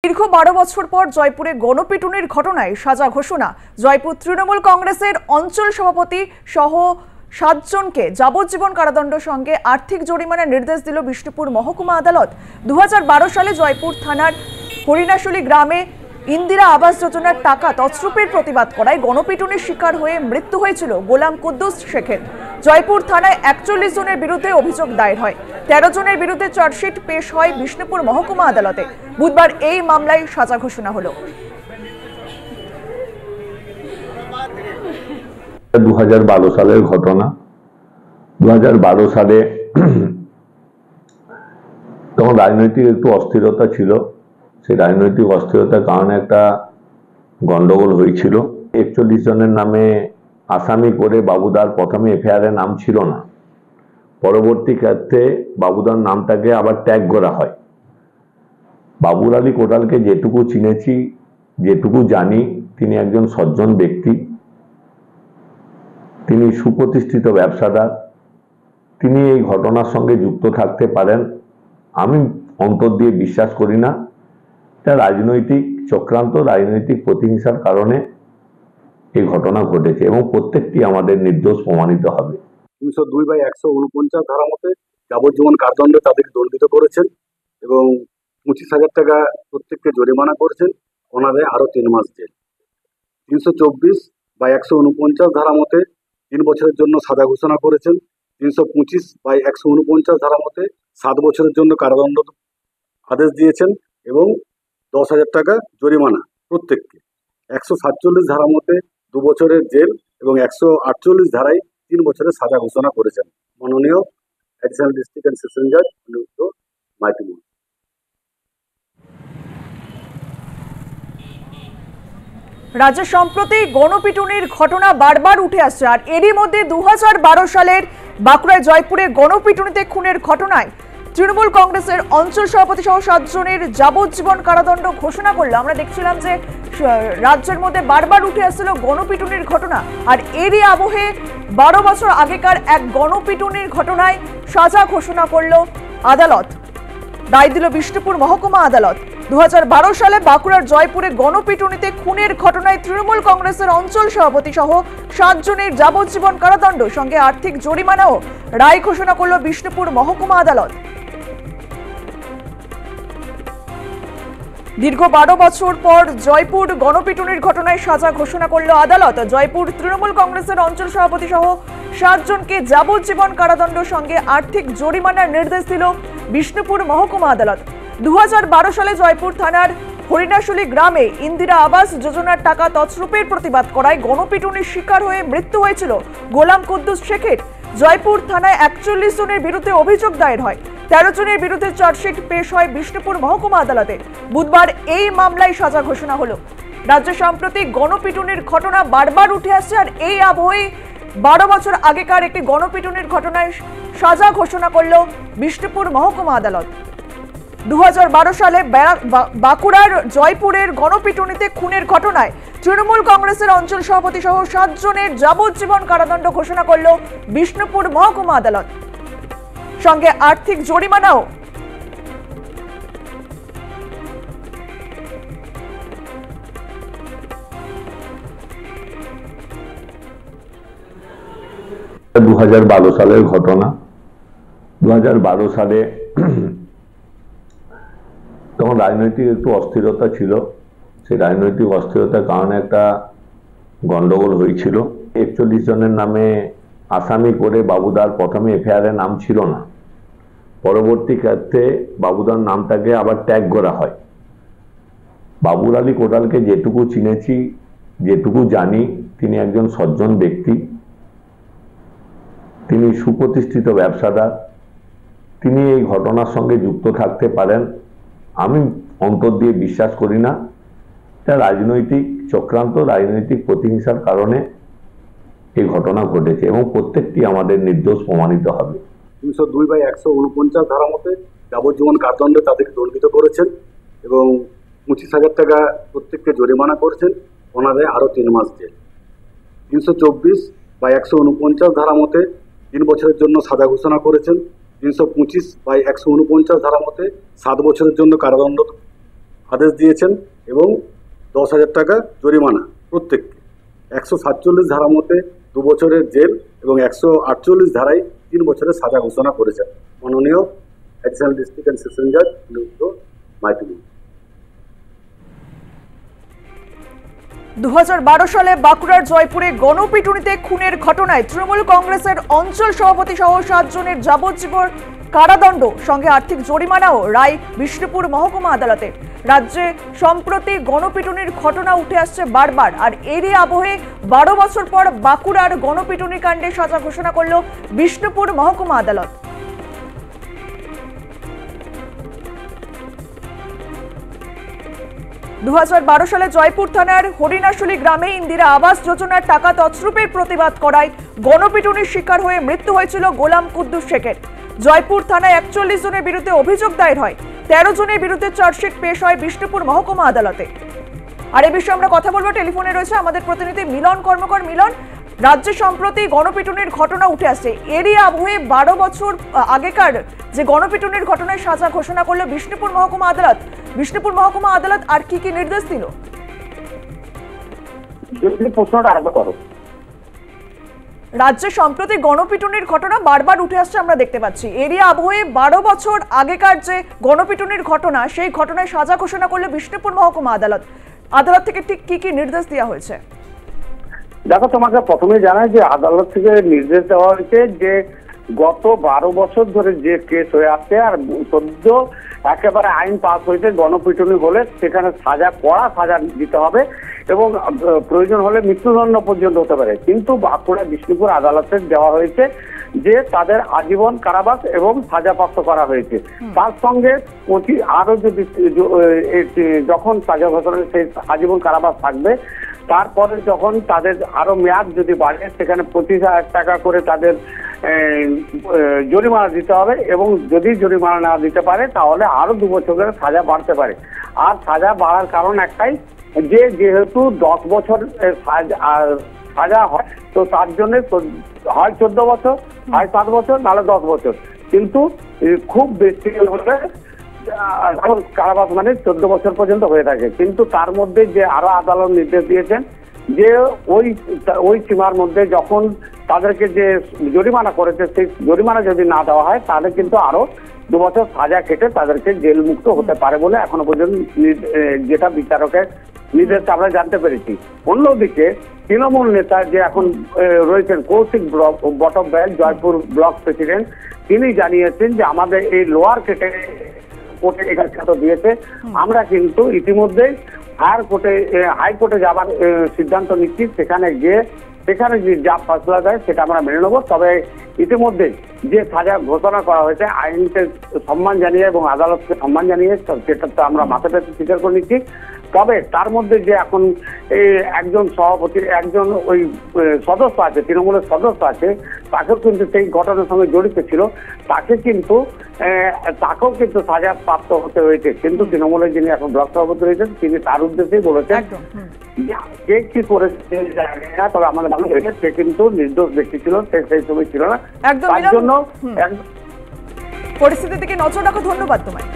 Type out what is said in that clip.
দীর্ঘ 12 বছর পর জয়পুরে গণপিটুনির ঘটনায় সাজা ঘোষণা। জয়পুর তৃণমূল কংগ্রেসের অঞ্চল সভাপতি সহ 7 জনকে যাবজ্জীবন কারাদণ্ড সঙ্গে আর্থিক জরিমানার নির্দেশ দিল বিষ্ণুপুর মহকুমা আদালত। 2012 সালে জয়পুর থানার হরিণাশুলি গ্রামে ইন্দিরা আবাস যোজনার টাকা তছরূপের প্রতিবাদ করায় গণপিটুনির শিকার হয়ে মৃত্যু হয়েছিল গোলাম কুদ্দুস শেখের। জয়পুর থানায় 41 জনের বিরুদ্ধে অভিযোগ দায়ের হয়। 13 জনের বিরুদ্ধে চার্জশিট পেশ হয় বিষ্ণুপুর মহকুমা আদালতে। বুধবার এই মামলায় সাজা ঘোষণা হলো। 2012 সালের ঘটনা। 2012 সালে তখন রাজনৈতিক একটু অস্থিরতা ছিল। সেই রাজনৈতিক অস্থিরতার কারণে একটা গন্ডগোল হয়েছিল। 41 জনের নামে আসামি করে বাবুদার প্রথমে এফআইআর নাম ছিল না, পরবর্তী ক্ষেত্রে বাবুদার নামটাকে আবার ট্যাগ করা হয়। বাবুর আলী কোটালকে যেটুকু চিনেছি, যেটুকু জানি, তিনি একজন সজ্জন ব্যক্তি, তিনি সুপ্রতিষ্ঠিত ব্যবসাদার। তিনি এই ঘটনার সঙ্গে যুক্ত থাকতে পারেন আমি অন্তর দিয়ে বিশ্বাস করি না। এটা রাজনৈতিক চক্রান্ত, রাজনৈতিক প্রতিহিংসার কারণে এই ঘটনা ঘটেছে এবং প্রত্যেকটি আমাদের নির্দোষ প্রমাণিত হবে। 302/149 ধারা মতে যাবজ্জীবন কারাদণ্ডে তাদের দণ্ডিত করেছেন এবং 25,000 টাকা প্রত্যেককে জরিমানা করেছেন, ওনাদের আরো 3 মাস জেল। 324/149 ধারা মতে 3 বছরের জন্য সাজা ঘোষণা করেছেন। 325/149 ধারা মতে 7 বছরের জন্য কারাদণ্ড আদেশ দিয়েছেন এবং 10,000 টাকা জরিমানা প্রত্যেককে। 147 ধারা মতে 2 বছরের জেল এবং 148 ধারায় 3 বছরের সাজা ঘোষণা করেছেন মাননীয় অ্যাডিশনাল ডিস্ট্রিক্ট অ্যান্ড সেশন জাজ অনিরুদ্ধ মাইতি। রাজ্যে সম্প্রতি গণপিটুনির ঘটনা বারবার উঠে আসছে, আর এরই মধ্যে 2012 সালের বাঁকুড়ায় জয়পুরে গণপিটুনিতে খুনের ঘটনায় তৃণমূল কংগ্রেসের অঞ্চল সভাপতি সহ 7 জনের যাবজ্জীবন কারাদণ্ড ঘোষণা করলো। আমরা দেখছিলাম যে রাজ্যের মধ্যে বারবার উঠে আসছিল গণপিটুনির ঘটনা, আর এরই আবহে 12 বছর আগেকার এক গণপিটুনির ঘটনায় সাজা ঘোষণা করলো আদালত, রায় দিল বিষ্ণুপুর মহকুমা আদালত। 2012 সালে বাঁকুড়ার জয়পুরে গণপিটুনিতে খুনের ঘটনায় তৃণমূল কংগ্রেসের অঞ্চল সভাপতি সহ 7 জনের যাবজ্জীবন কারাদণ্ড সঙ্গে আর্থিক জরিমানাও রায় ঘোষণা করল বিষ্ণুপুর মহকুমা আদালত। দীর্ঘ 12 বছর পর জয়পুর গণপিটুনির ঘটনায় সাজা ঘোষণা করল আদালত। জয়পুর তৃণমূল কংগ্রেসের অঞ্চল সভাপতি সহ 7 জনকে যাবজ্জীবন কারাদণ্ড সঙ্গে আর্থিক জরিমানার নির্দেশ দিল বিষ্ণুপুর মহকুমা আদালত। 2012 সালে জয়পুর থানার হরিণাশুলি গ্রামে ইন্দিরা আবাস যোজনার টাকা তছরূপের প্রতিবাদ করায় গণপিটুনির শিকার হয়ে মৃত্যু হয়েছিল গোলাম কুদ্দুস শেখের। জয়পুর থানায় 41 জনের বিরুদ্ধে অভিযোগ দায়ের হয়। 13 জনের বিরুদ্ধে চার্জশিট পেশ হয় বিষ্ণুপুর মহকুমা আদালতে। বুধবার এই মামলায় সাজা ঘোষণা হলো। রাজ্যে সাম্প্রতিক গণপিটুনির ঘটনা বারবার উঠে আসছে, আর এই আবহে 12 বছর আগেকার একটি গণপিটুনির ঘটনায় সাজা ঘোষণা করল বিষ্ণুপুর মহকুমা আদালত। 2012 সালে বাঁকুড়ার জয়পুরের গণপিটুনিতে খুনের ঘটনায় তৃণমূল কংগ্রেসের অঞ্চল সভাপতি সহ 7 জনের যাবজ্জীবন কারাদণ্ড ঘোষণা করল বিষ্ণুপুর মহকুমা আদালত, সঙ্গে আর্থিক জরিমানাও। এটা 2012 সালের ঘটনা। 2012 সালে তখন রাজনৈতিক একটু অস্থিরতা ছিল। সেই রাজনৈতিক অস্থিরতার কারণে একটা গন্ডগোল হয়েছিল। 41 জনের নামে আসামি করে বাবুদার প্রথমে এফআইআর নাম ছিল না, পরবর্তী ক্ষেত্রে বাবুদার নামটাকে আবার ট্যাগ করা হয়। বাবুর আলী কোটালকে যেটুকু চিনেছি, যেটুকু জানি, তিনি একজন সজ্জন ব্যক্তি, তিনি সুপ্রতিষ্ঠিত ব্যবসাদার। তিনি এই ঘটনার সঙ্গে যুক্ত থাকতে পারেন আমি অন্তর দিয়ে বিশ্বাস করি না। এটা রাজনৈতিক চক্রান্ত, রাজনৈতিক প্রতিহিংসার কারণে এই ঘটনা ঘটেছে এবং প্রত্যেকটি আমাদের নির্দোষ প্রমাণিত হবে। 302/149 ধারা মতে যাবজ্জীবন কারাদণ্ডে তাদের দণ্ডিত করেছেন এবং 25,000 টাকা প্রত্যেককে জরিমানা করেছেন, ওনাদের আরো 3 মাস জেল। 324/149 ধারা মতে 3 বছরের জন্য সাজা ঘোষণা করেছেন। 325/149 ধারা মতে 7 বছরের জন্য কারাদণ্ড আদেশ দিয়েছেন এবং 10,000 টাকা জরিমানা প্রত্যেককে। 147 ধারা মতে 2 বছরের জেল এবং 148 ধারায় 3 বছরের সাজা ঘোষণা করেছেন মাননীয় অ্যাডিশনাল ডিস্ট্রিক্ট অ্যান্ড সেশন জাজ মাইতি। 2012 সালে বাঁকুড়ার জয়পুরে গণপিটুনিতে খুনের ঘটনায় তৃণমূল কংগ্রেসের অঞ্চল সভাপতি সহ 7 জনের যাবজ্জীবন কারাদণ্ড সঙ্গে আর্থিক জরিমানাও রায় বিষ্ণুপুর মহকুমা আদালতে। রাজ্যে সম্প্রতি গণপিটুনির ঘটনা উঠে আসছে বারবার, আর এরই আবহে 12 বছর পর বাঁকুড়ার গণপিটুনি কাণ্ডে সাজা ঘোষণা করল বিষ্ণুপুর মহকুমা আদালত। দু সালে জয়পুর থানার হরিণাশুলি গ্রামে ইন্দিরা আবাস যোজনার টাকা তছরূপের প্রতিবাদ করায় গণপিটুনির শিকার হয়ে মৃত্যু হয়েছিল গোলাম কুদ্দুস শেখের। জয়পুর থানায় 41 জনের বিরুদ্ধে অভিযোগ দায়ের হয়, 13 জনের বিরুদ্ধে চার্জশিট পেশ হয় বিষ্ণুপুর মহকুমা আদালতে। আর এই বিষয়ে আমরা কথা বলবো, টেলিফোনে রয়েছে আমাদের প্রতিনিধি মিলন কর্মকার। মিলন, রাজ্যে সম্প্রতি গণপিটুনির ঘটনা উঠে আসছে, এরই আবহে 12 বছর আগেকার যে গণপিটুনির ঘটনায় সাজা ঘোষণা করলো বিষ্ণুপুর মহকুমা আদালত। বিষ্ণুপুর মহকুমা আদালত আর কি কি নির্দেশ দিল? প্রশ্নটা আরম্ভ করো। রাজ্যে সম্প্রতি গণপিটুনির ঘটনা বারবার উঠে আসছে আমরা দেখতে পাচ্ছি, এরই আবহে 12 বছর আগেকার যে গণপিটুনির ঘটনা সেই ঘটনায় সাজা ঘোষণা করলো বিষ্ণুপুর মহকুমা আদালত। আদালত থেকে ঠিক কি কি নির্দেশ দেওয়া হয়েছে? দেখো, তোমাকে প্রথমে জানাই যে আদালত থেকে নির্দেশ দেওয়া হয়েছে যে গত 12 বছর ধরে যে কেস হয়ে আসছে আর সদ্য একেবারে আইন পাস হয়েছে, গণপিটুনি হলে সেখানে কড়া সাজা দিতে হবে এবং প্রয়োজন হলে মৃত্যুদণ্ড পর্যন্ত হতে পারে। কিন্তু বাঁকুড়া বিষ্ণুপুর আদালতে দেওয়া হয়েছে যে তাদের আজীবন কারাবাস এবং সাজাপ্রাপ্ত করা হয়েছে। তার সঙ্গে আরো যদি যখন সাজা ঘোষণা সেই আজীবন কারাবাস থাকবে, তারপরে যখন তাদের আরো মেয়াদ যদি বাড়ে সেখানে 25,000 টাকা করে তাদের জরিমানা দিতে হবে এবং যদি জরিমানা না দিতে পারে তাহলে আরো 2 বছরের সাজা বাড়তে পারে। আর সাজা বাড়ার কারণ একটাই, যে যেহেতু 10 বছর সাজা হয় তো তার জন্য হয় 14 বছর, হয় 7 বছর, নাহলে 10 বছর। কিন্তু খুব বেশি হলে কারাবাস মানে 14 বছর পর্যন্ত হয়ে থাকে। কিন্তু তার মধ্যে যে আরো আদালত নির্দেশ দিয়েছেন যে ওই সীমার মধ্যে যখন তাদেরকে যে জরিমানা করেছে সেই জরিমানা যদি না দেওয়া হয় তাহলে কিন্তু আরো 2 বছর সাজা কেটে তাদেরকে জেল মুক্ত হতে পারে বলে এখনো পর্যন্ত যেটা বিচারকের নির্দেশ আমরা জানতে পেরেছি। অন্যদিকে তৃণমূল নেতা যে এখন রয়েছেন কৌশিক বটম ব্যাগ, জয়পুর ব্লক প্রেসিডেন্ট, তিনি জানিয়েছেন যে আমাদের এই লোয়ার কোর্টে এখানে দিয়েছে, আমরা কিন্তু ইতিমধ্যে হাইকোর্টে যাবার সিদ্ধান্ত নিচ্ছি, সেখানে যে যা ফয়সলা দেয় সেটা আমরা মেনে নেবো। তবে ইতিমধ্যে যে সাজা ঘোষণা করা হয়েছে আইনকে সম্মান জানিয়ে এবং আদালতকে সম্মান জানিয়ে সেটা তো আমরা মাথা পেতে স্বীকার করে নিচ্ছি। তবে তার মধ্যে যে এখন একজন সভাপতি, একজন ওই সদস্য আছে, তৃণমূলের সদস্য আছে, তাকেও কিন্তু সেই ঘটনার সঙ্গে জড়িত ছিল, তাকেও কিন্তু সাজা প্রাপ্ত হতে হয়েছে। কিন্তু তৃণমূলের যিনি এখন ব্লক সভাপতি রয়েছেন তিনি তার উদ্দেশ্যেই বলেছেন কে কি করেছে না, তবে আমাদের মনে হয়েছে সে কিন্তু নির্দোষ ব্যক্তি ছিল, সে সেই সময় ছিল না। তার জন্য পরিস্থিতির দিকে নজর রাখো। ধন্যবাদ তোমায়।